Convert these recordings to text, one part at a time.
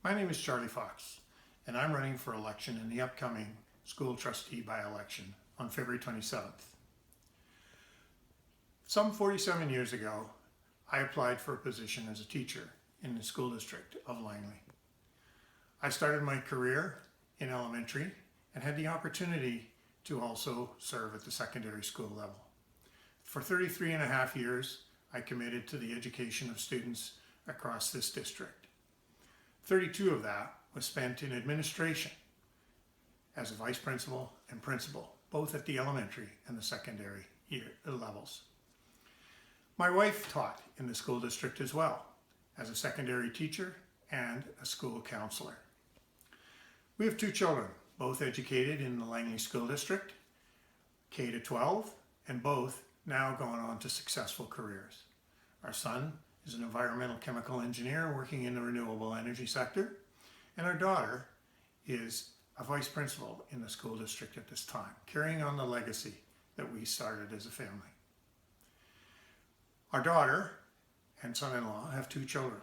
My name is Charlie Fox, and I'm running for election in the upcoming school trustee by-election on February 27th. Some 47 years ago, I applied for a position as a teacher in the school district of Langley. I started my career in elementary and had the opportunity to also serve at the secondary school level. For 33 and a half years, I committed to the education of students across this district. 32 of that was spent in administration as a vice principal and principal, both at the elementary and the secondary levels. My wife taught in the school district as well, as a secondary teacher and a school counselor. We have two children, both educated in the Langley School District, K to 12, and both now gone on to successful careers. Our son is an environmental chemical engineer working in the renewable energy sector, and our daughter is a vice principal in the school district at this time, carrying on the legacy that we started as a family. Our daughter and son-in-law have two children.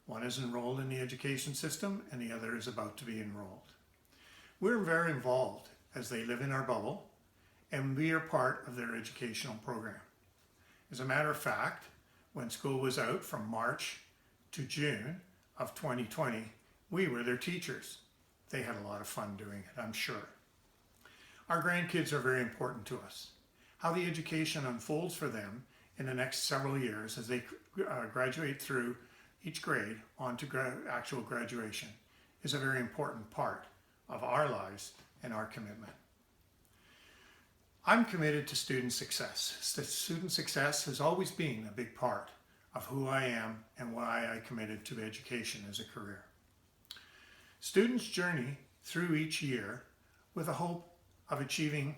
One is enrolled in the education system and the other is about to be enrolled. We're very involved as they live in our bubble, and we are part of their educational program. As a matter of fact, when school was out from March to June of 2020, we were their teachers. They had a lot of fun doing it, I'm sure. Our grandkids are very important to us. How the education unfolds for them in the next several years as they graduate through each grade onto actual graduation is a very important part of our lives and our commitment. I'm committed to student success. Student success has always been a big part of who I am and why I committed to education as a career. Students journey through each year with a hope of achieving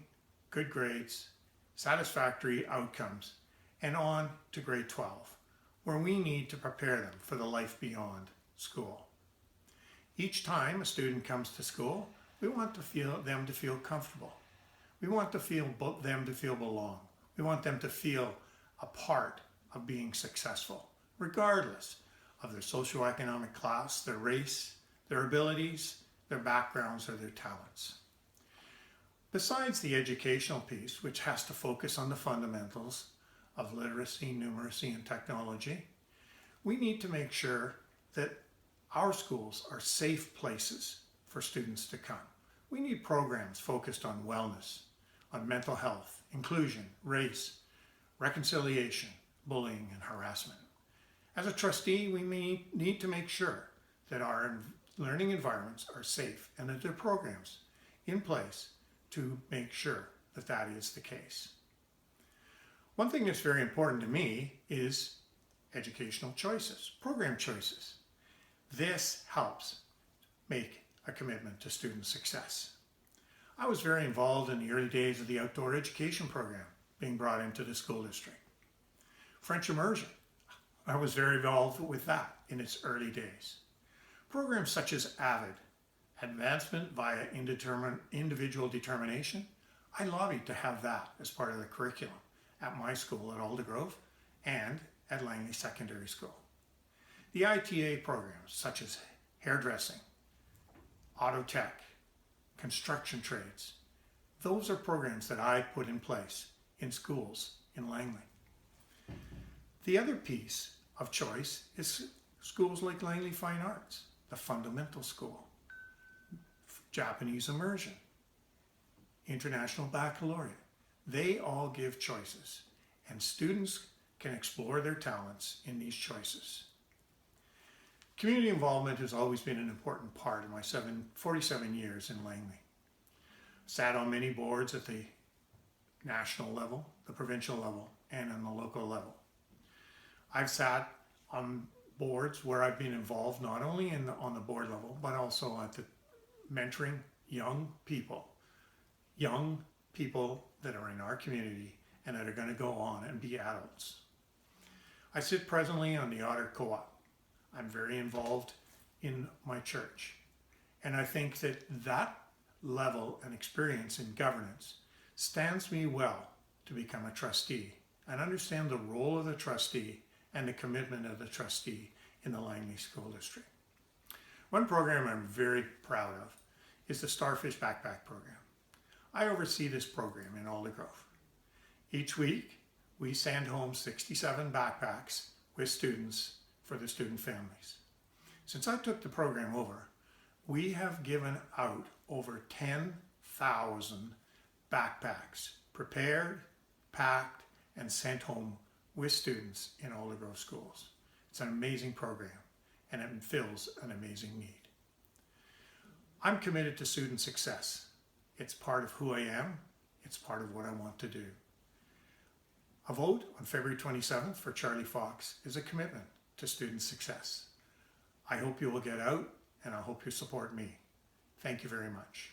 good grades, satisfactory outcomes, and on to grade 12, where we need to prepare them for the life beyond school. Each time a student comes to school, we want them to feel comfortable. We want them to feel belong. We want them to feel a part of being successful, regardless of their socioeconomic class, their race, their abilities, their backgrounds, or their talents. Besides the educational piece, which has to focus on the fundamentals of literacy, numeracy, and technology, we need to make sure that our schools are safe places for students to come. We need programs focused on wellness, on mental health, inclusion, race, reconciliation, bullying, and harassment. As a trustee, we need to make sure that our learning environments are safe and that there are programs in place to make sure that that is the case. One thing that's very important to me is educational choices, program choices. This helps make a commitment to student success. I was very involved in the early days of the outdoor education program being brought into the school district. French immersion, I was very involved with that in its early days. Programs such as AVID, Advancement via Individual Determination, I lobbied to have that as part of the curriculum at my school at Aldergrove and at Langley Secondary School. The ITA programs such as hairdressing, auto tech, construction trades, those are programs that I put in place in schools in Langley. The other piece of choice is schools like Langley Fine Arts, the fundamental school, Japanese immersion, international baccalaureate. They all give choices, and students can explore their talents in these choices. Community involvement has always been an important part of my 47 years in Langley. Sat on many boards at the national level, the provincial level, and on the local level. I've sat on boards where I've been involved not only on the board level, but also at the mentoring young people that are in our community and that are going to go on and be adults. I sit presently on the Otter Co-op. I'm very involved in my church. And I think that that level and experience in governance stands me well to become a trustee and understand the role of the trustee and the commitment of the trustee in the Langley School District. One program I'm very proud of is the Starfish Backpack Program. I oversee this program in Alder Grove. Each week, we send home 67 backpacks with students for the student families. Since I took the program over, we have given out over 10,000 backpacks prepared, packed, and sent home with students in Alder Grove schools. It's an amazing program, and it fills an amazing need. I'm committed to student success. It's part of who I am. It's part of what I want to do. A vote on February 27th for Charlie Fox is a commitment to student success. I hope you will get out, and I hope you support me. Thank you very much.